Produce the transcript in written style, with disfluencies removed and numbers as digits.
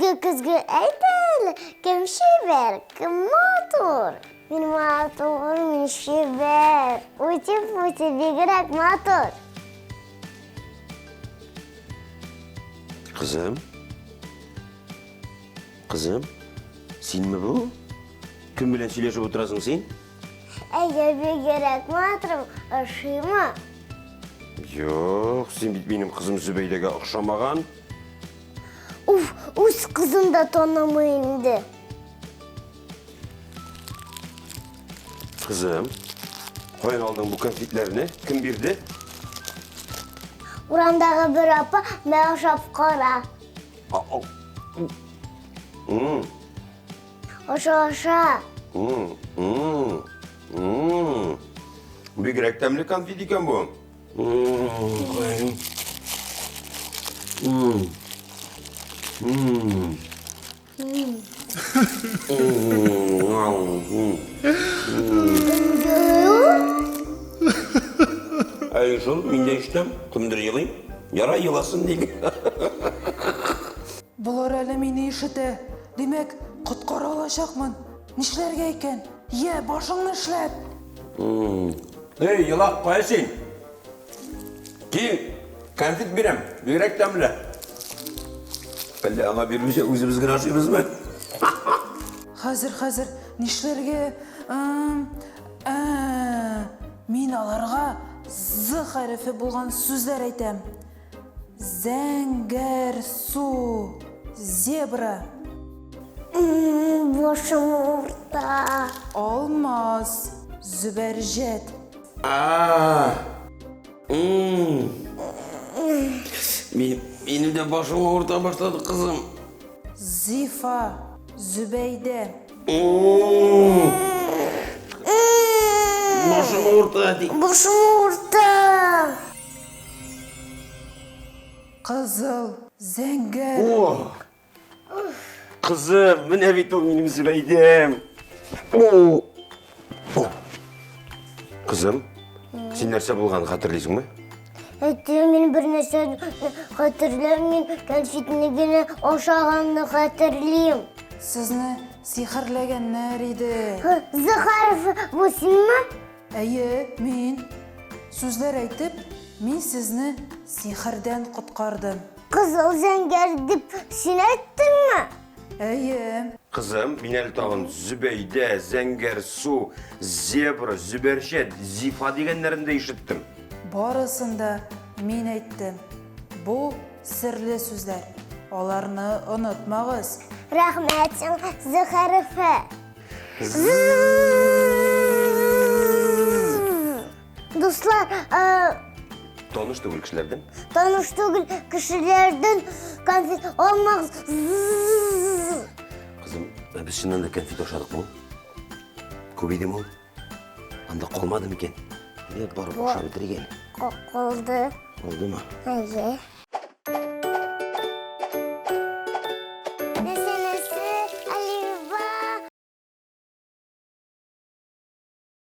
Күзгü әйтәлі, кім шебер, кім матур. Мен матур, мен шебер. Өте-пөте бегірек матур. Қызым, сен ме бұл? Кім білен сөйлесіп отырасың сен? Әйе, бегірек матурым, ұшыма. Жоқ, сен бит менің қызым Зүбейдеге ұқсамаған. Өз қызым да танымайынды. Қызым, қойын алдың бұл конфетлеріне кім берді? Урамдағы бір апа мәғшап қара. Оша. Бигірек тәмлі конфет екен бұл. Айшыл, мен де іштім, кімдір елайым? Яра еласын дейін. Бұлар әлі мені ішіті. Демек, құтқара алашақмын. Нишлерге екен? Башыңны ішләп. Ей, елақ қоя сен. Кейін, конфет берем, бигірек тәмлі. Әлі аңа бермесе өзімізге ашымыз ба? Қазір, нишлерге... Мен аларға «з» харифі болған сөздер айтам. Зәңгәр, су, зебра. Башым орта. Алмаз, зүбәржет. Менің де башым ауырта баштады, қызым. Зифа, Зүбәйде. Башым ауырта дейді. Башым орта. Қызыл, зәңгәр. Қызым, міне бит ол менің Зүбәйдем. Қызым, сен нәрсе болғанын қатырлайсың ма? Мен бір нәрсе қатырлайым, мен конфетінігені ошағанды қатырлайым. Сізні сихірлеген нәр еді. Зықарфы бұсың ма? Әйе, мен сөздер айтып, мен сізні сихірден құтқардым. Қызыл зәңгер деп сен айттың ма? Әйе. Қызым, мен әлі тағын Зүбәйде, Зәңгәр, Су, Зебра, Зүбәршет, Зифа дегенлерінде ишіттім. Барысында мен айттым. Бұл сірлі сөздер. Оларны ұнытмағыз. Рахметің Зықарфы. Достар, Тоныш түгіл кішілерден? таныш түгіл кішілердің конфет олмағыз. Қызым, біз шыннан да конфет ошадық мұ? Көбейді мұ? Анда қолмады ма екен? Барып оша бітірген. Қолды. Oldu mu? Әйе.